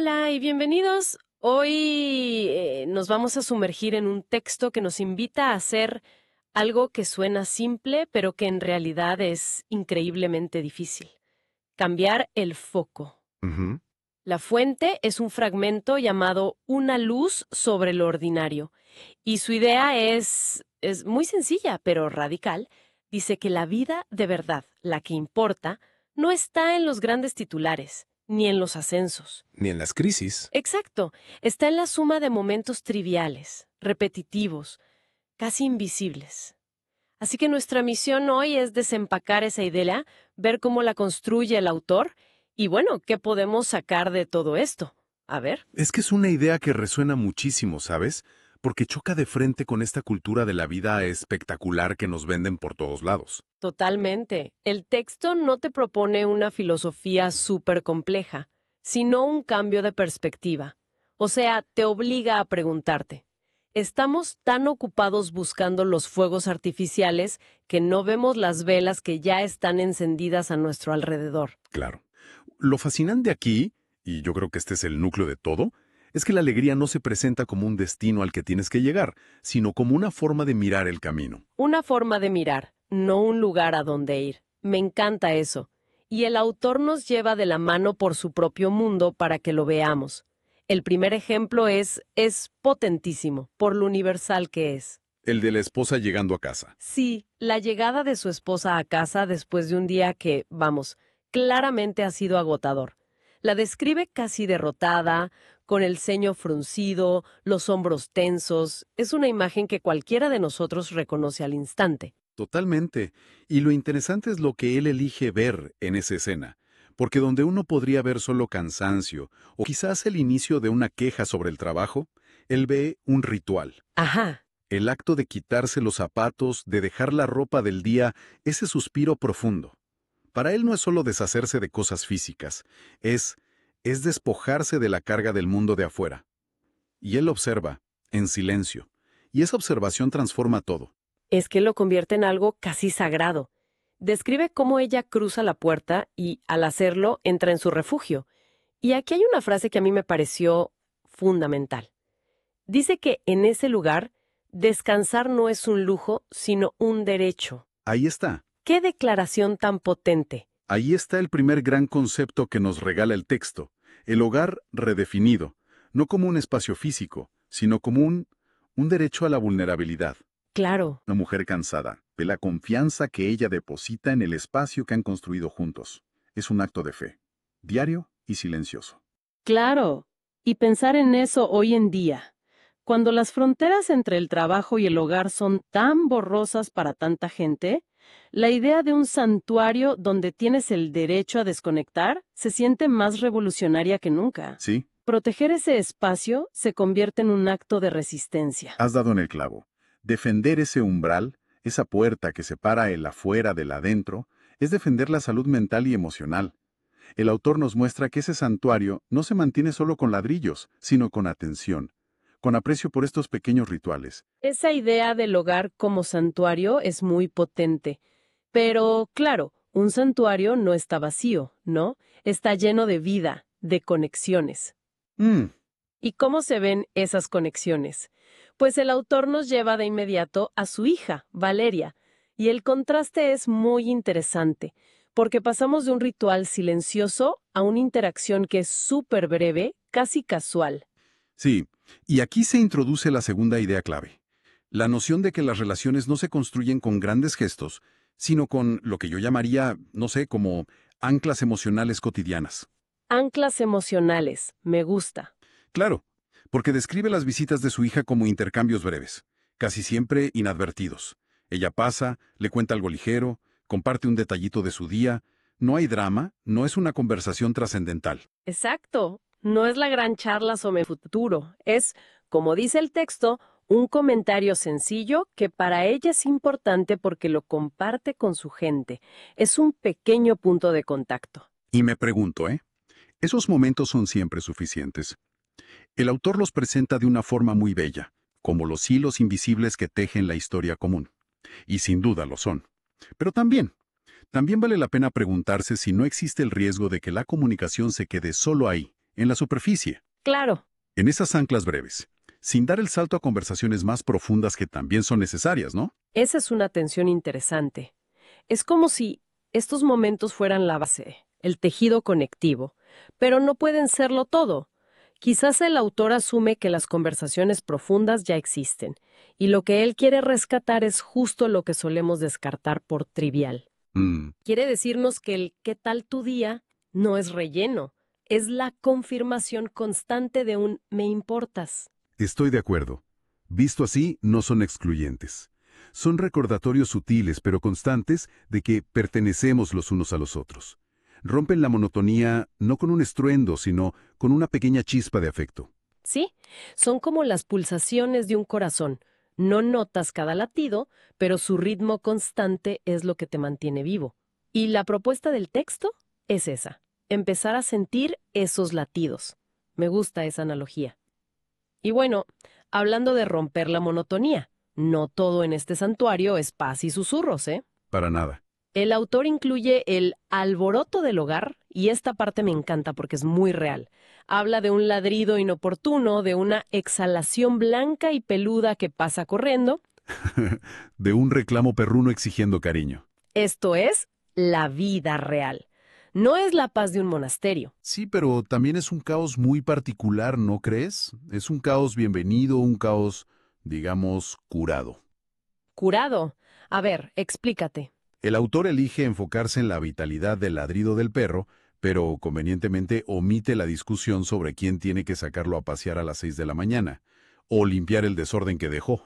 Hola y bienvenidos. Hoy nos vamos a sumergir en un texto que nos invita a hacer algo que suena simple, pero que en realidad es increíblemente difícil. Cambiar el foco. Ujú. La fuente es un fragmento llamado Una luz sobre lo ordinario. Y su idea es muy sencilla, pero radical. Dice que la vida de verdad, la que importa, no está en los grandes titulares, ni en los ascensos. Ni en las crisis. Exacto, está en la suma de momentos triviales, repetitivos, casi invisibles. Así que nuestra misión hoy es desempacar esa idea, ver cómo la construye el autor y bueno, ¿qué podemos sacar de todo esto? A ver. Es que es una idea que resuena muchísimo, ¿sabes? Porque choca de frente con esta cultura de la vida espectacular que nos venden por todos lados. Totalmente. El texto no te propone una filosofía súper compleja, sino un cambio de perspectiva. O sea, te obliga a preguntarte. Estamos tan ocupados buscando los fuegos artificiales que no vemos las velas que ya están encendidas a nuestro alrededor. Claro. Lo fascinante aquí, y yo creo que este es el núcleo de todo, es que la alegría no se presenta como un destino al que tienes que llegar, sino como una forma de mirar el camino. Una forma de mirar, no un lugar a donde ir. Me encanta eso. Y el autor nos lleva de la mano por su propio mundo para que lo veamos. El primer ejemplo es potentísimo, por lo universal que es. El de la esposa llegando a casa. Sí, la llegada de su esposa a casa después de un día que, vamos, claramente ha sido agotador. La describe casi derrotada, con el ceño fruncido, los hombros tensos. Es una imagen que cualquiera de nosotros reconoce al instante. Totalmente. Y lo interesante es lo que él elige ver en esa escena. Porque donde uno podría ver solo cansancio, o quizás el inicio de una queja sobre el trabajo, él ve un ritual. Ajá. El acto de quitarse los zapatos, de dejar la ropa del día, ese suspiro profundo. Para él no es solo deshacerse de cosas físicas, es, es despojarse de la carga del mundo de afuera. Y él observa, en silencio. Y esa observación transforma todo. Es que lo convierte en algo casi sagrado. Describe cómo ella cruza la puerta y, al hacerlo, entra en su refugio. Y aquí hay una frase que a mí me pareció fundamental. Dice que en ese lugar, descansar no es un lujo, sino un derecho. Ahí está. ¡Qué declaración tan potente! Ahí está el primer gran concepto que nos regala el texto, el hogar redefinido, no como un espacio físico, sino como un derecho a la vulnerabilidad. Claro, Una mujer cansada, ve la confianza que ella deposita en el espacio que han construido juntos. Es un acto de fe, diario y silencioso. Claro, y pensar en eso hoy en día, cuando las fronteras entre el trabajo y el hogar son tan borrosas para tanta gente, la idea de un santuario donde tienes el derecho a desconectar se siente más revolucionaria que nunca. Sí, Proteger ese espacio se convierte en un acto de resistencia. has dado en el clavo. Defender ese umbral, esa puerta que separa el afuera del adentro, es defender la salud mental y emocional. El autor nos muestra que ese santuario no se mantiene solo con ladrillos, sino con atención, con aprecio por estos pequeños rituales. Esa idea del hogar como santuario es muy potente. Pero, claro, un santuario no está vacío, ¿no? Está lleno de vida, de conexiones. Mm, ¿Y cómo se ven esas conexiones? Pues el autor nos lleva de inmediato a su hija, Valeria, y el contraste es muy interesante, porque pasamos de un ritual silencioso a una interacción que es súper breve, casi casual. sí, y aquí se introduce la segunda idea clave. La noción de que las relaciones no se construyen con grandes gestos, sino con lo que yo llamaría, no sé, como anclas emocionales cotidianas. Anclas emocionales, me gusta. Claro, porque describe las visitas de su hija como intercambios breves, casi siempre inadvertidos. Ella pasa, le cuenta algo ligero, comparte un detallito de su día. No hay drama, no es una conversación trascendental. Exacto. No es la gran charla sobre futuro, es, como dice el texto, un comentario sencillo que para ella es importante porque lo comparte con su gente. Es un pequeño punto de contacto. Y me pregunto, ¿esos momentos son siempre suficientes? El autor los presenta de una forma muy bella, como los hilos invisibles que tejen la historia común. Y sin duda lo son. Pero también vale la pena preguntarse si no existe el riesgo de que la comunicación se quede solo ahí, en la superficie, Claro. en esas anclas breves, sin dar el salto a conversaciones más profundas que también son necesarias, ¿no? Esa es una tensión interesante. Es como si estos momentos fueran la base, el tejido conectivo, pero no pueden serlo todo. Quizás el autor asume que las conversaciones profundas ya existen, y lo que él quiere rescatar es justo lo que solemos descartar por trivial. Mm, Quiere decirnos que el ¿qué tal tu día? No es relleno, es la confirmación constante de un me importas. estoy de acuerdo. Visto así, no son excluyentes. Son recordatorios sutiles pero constantes de que pertenecemos los unos a los otros. Rompen la monotonía no con un estruendo, sino con una pequeña chispa de afecto. Sí, son como las pulsaciones de un corazón. No notas cada latido, pero su ritmo constante es lo que te mantiene vivo. Y la propuesta del texto es esa, empezar a sentir esos latidos. Me gusta esa analogía. Y bueno, hablando de romper la monotonía, no todo en este santuario es paz y susurros, ¿eh? Para nada. El autor incluye el alboroto del hogar, y esta parte me encanta porque es muy real. Habla de un ladrido inoportuno, de una exhalación blanca y peluda que pasa corriendo. De un reclamo perruno exigiendo cariño. Esto es la vida real. No es la paz de un monasterio. Sí, pero también es un caos muy particular, ¿no crees? Es un caos bienvenido, un caos, digamos, curado. Curado. A ver, explícate. El autor elige enfocarse en la vitalidad del ladrido del perro, pero convenientemente omite la discusión sobre quién tiene que sacarlo a pasear a las 6 de la mañana, o limpiar el desorden que dejó.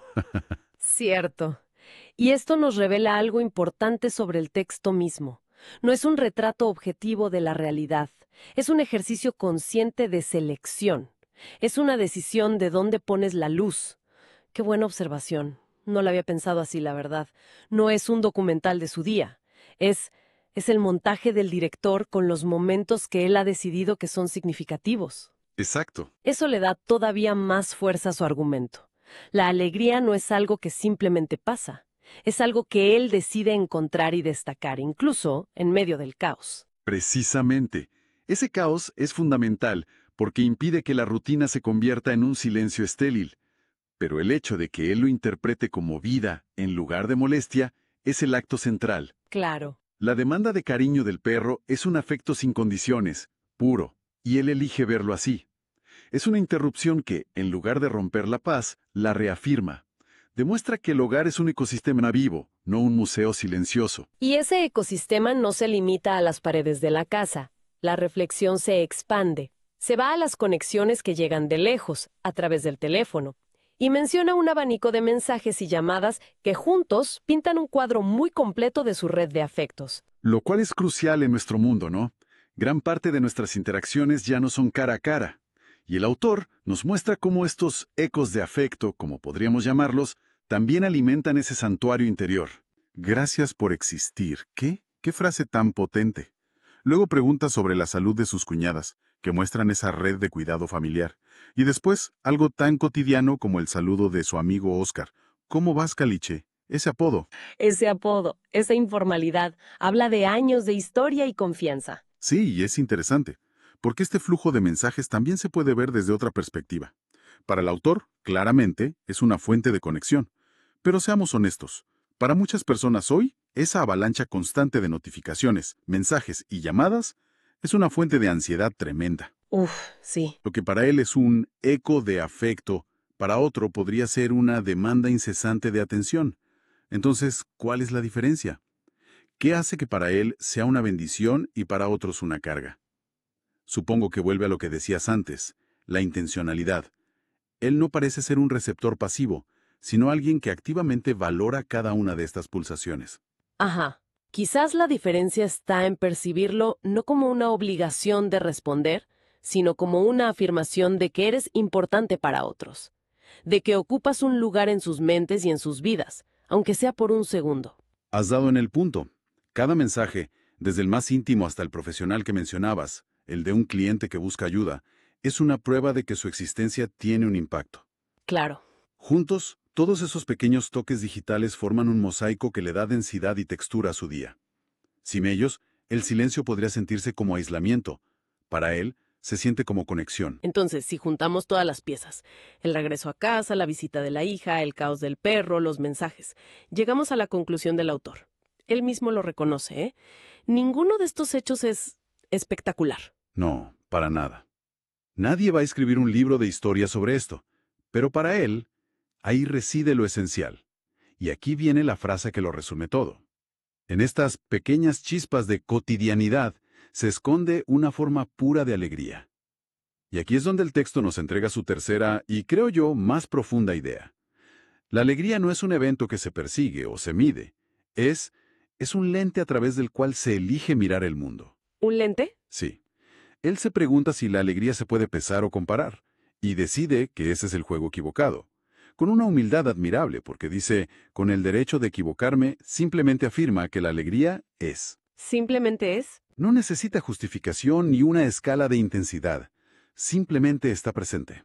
Cierto. Y esto nos revela algo importante sobre el texto mismo. No es un retrato objetivo de la realidad, es un ejercicio consciente de selección. Es una decisión de dónde pones la luz. Qué buena observación. No la había pensado así, la verdad. No es un documental de su día. Es, es el montaje del director con los momentos que él ha decidido que son significativos. Exacto. Eso le da todavía más fuerza a su argumento. La alegría no es algo que simplemente pasa. Es algo que él decide encontrar y destacar, incluso en medio del caos. Precisamente. Ese caos es fundamental porque impide que la rutina se convierta en un silencio estéril. Pero el hecho de que él lo interprete como vida en lugar de molestia es el acto central. Claro. La demanda de cariño del perro es un afecto sin condiciones, puro, y él elige verlo así. Es una interrupción que, en lugar de romper la paz, la reafirma. Demuestra que el hogar es un ecosistema vivo, no un museo silencioso. Y ese ecosistema no se limita a las paredes de la casa. La reflexión se expande. Se va a las conexiones que llegan de lejos, a través del teléfono. Y menciona un abanico de mensajes y llamadas que juntos pintan un cuadro muy completo de su red de afectos. Lo cual es crucial en nuestro mundo, ¿no? Gran parte de nuestras interacciones ya no son cara a cara. Y el autor nos muestra cómo estos ecos de afecto, como podríamos llamarlos, también alimentan ese santuario interior. Gracias por existir. ¿Qué? ¿Qué frase tan potente? Luego pregunta sobre la salud de sus cuñadas, que muestran esa red de cuidado familiar. Y después, algo tan cotidiano como el saludo de su amigo Oscar. ¿Cómo vas, Caliche? Ese apodo. Ese apodo, esa informalidad, habla de años de historia y confianza. Sí, y es interesante, porque este flujo de mensajes también se puede ver desde otra perspectiva. Para el autor, claramente, es una fuente de conexión. Pero seamos honestos, para muchas personas hoy, esa avalancha constante de notificaciones, mensajes y llamadas es una fuente de ansiedad tremenda. Uf, sí. Lo que para él es un eco de afecto, para otro podría ser una demanda incesante de atención. Entonces, ¿cuál es la diferencia? ¿Qué hace que para él sea una bendición y para otros una carga? Supongo que vuelve a lo que decías antes, la intencionalidad. Él no parece ser un receptor pasivo, sino alguien que activamente valora cada una de estas pulsaciones. Ajá. Quizás la diferencia está en percibirlo no como una obligación de responder, sino como una afirmación de que eres importante para otros, de que ocupas un lugar en sus mentes y en sus vidas, aunque sea por un segundo. Has dado en el punto. Cada mensaje, desde el más íntimo hasta el profesional que mencionabas, el de un cliente que busca ayuda, es una prueba de que su existencia tiene un impacto. Claro. Juntos, todos esos pequeños toques digitales forman un mosaico que le da densidad y textura a su día. Sin ellos, el silencio podría sentirse como aislamiento. Para él, se siente como conexión. Entonces, si juntamos todas las piezas, el regreso a casa, la visita de la hija, el caos del perro, los mensajes, llegamos a la conclusión del autor. Él mismo lo reconoce, ¿eh? Ninguno de estos hechos es espectacular. No, para nada. Nadie va a escribir un libro de historia sobre esto, pero para él, ahí reside lo esencial. Y aquí viene la frase que lo resume todo. En estas pequeñas chispas de cotidianidad se esconde una forma pura de alegría. Y aquí es donde el texto nos entrega su tercera y, creo yo, más profunda idea. La alegría no es un evento que se persigue o se mide, es un lente a través del cual se elige mirar el mundo. ¿Un lente? Sí. Él se pregunta si la alegría se puede pesar o comparar, y decide que ese es el juego equivocado. Con una humildad admirable, porque dice, con el derecho de equivocarme, simplemente afirma que la alegría es. ¿Simplemente es? No necesita justificación ni una escala de intensidad. Simplemente está presente.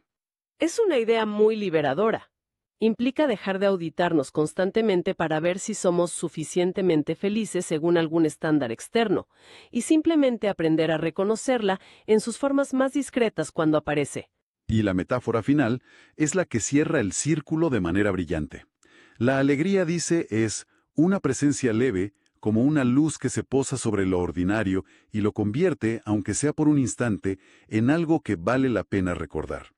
Es una idea muy liberadora. Implica dejar de auditarnos constantemente para ver si somos suficientemente felices según algún estándar externo, y simplemente aprender a reconocerla en sus formas más discretas cuando aparece. Y la metáfora final es la que cierra el círculo de manera brillante. La alegría, dice, es una presencia leve, como una luz que se posa sobre lo ordinario y lo convierte, aunque sea por un instante, en algo que vale la pena recordar.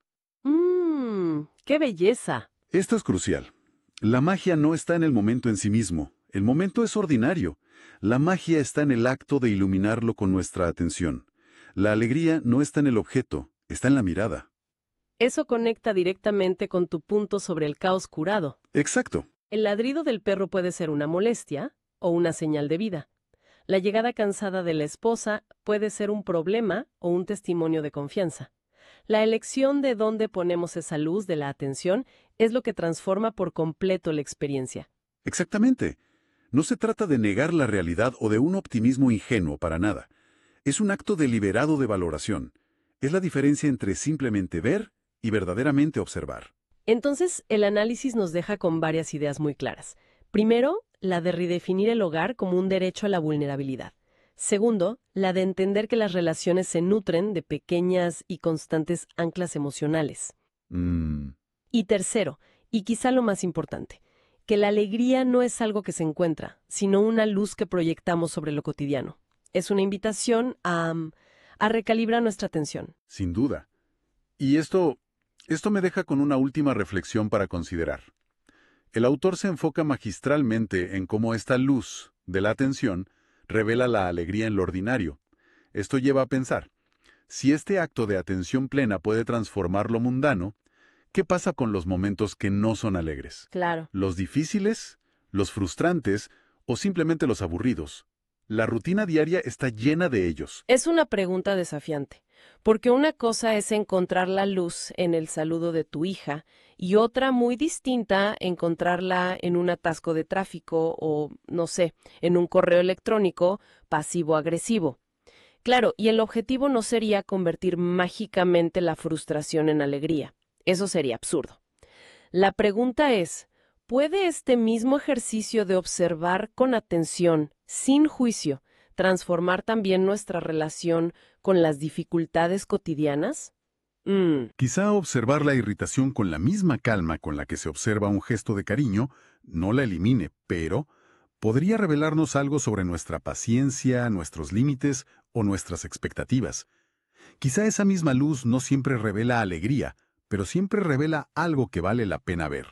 ¡Qué belleza! Esto es crucial. La magia no está en el momento en sí mismo. El momento es ordinario. La magia está en el acto de iluminarlo con nuestra atención. La alegría no está en el objeto, está en la mirada. Eso conecta directamente con tu punto sobre el caos curado. Exacto. El ladrido del perro puede ser una molestia o una señal de vida. La llegada cansada de la esposa puede ser un problema o un testimonio de confianza. La elección de dónde ponemos esa luz de la atención es lo que transforma por completo la experiencia. Exactamente. No se trata de negar la realidad o de un optimismo ingenuo para nada. Es un acto deliberado de valoración. Es la diferencia entre simplemente ver y verdaderamente observar. Entonces, el análisis nos deja con varias ideas muy claras. Primero, la de redefinir el hogar como un derecho a la vulnerabilidad. Segundo, la de entender que las relaciones se nutren de pequeñas y constantes anclas emocionales. Y tercero, y quizá lo más importante, que la alegría no es algo que se encuentra, sino una luz que proyectamos sobre lo cotidiano. Es una invitación a recalibrar nuestra atención. Sin duda. Y esto me deja con una última reflexión para considerar. El autor se enfoca magistralmente en cómo esta luz de la atención revela la alegría en lo ordinario. Esto lleva a pensar, si este acto de atención plena puede transformar lo mundano, ¿qué pasa con los momentos que no son alegres? Claro. ¿Los difíciles, los frustrantes o simplemente los aburridos? La rutina diaria está llena de ellos. Es una pregunta desafiante, porque una cosa es encontrar la luz en el saludo de tu hija y otra muy distinta encontrarla en un atasco de tráfico o, no sé, en un correo electrónico pasivo-agresivo. Claro, y el objetivo no sería convertir mágicamente la frustración en alegría. Eso sería absurdo. La pregunta es, ¿puede este mismo ejercicio de observar con atención, sin juicio, transformar también nuestra relación con las dificultades cotidianas? Quizá observar la irritación con la misma calma con la que se observa un gesto de cariño no la elimine, pero podría revelarnos algo sobre nuestra paciencia, nuestros límites o nuestras expectativas. Quizá esa misma luz no siempre revela alegría, pero siempre revela algo que vale la pena ver.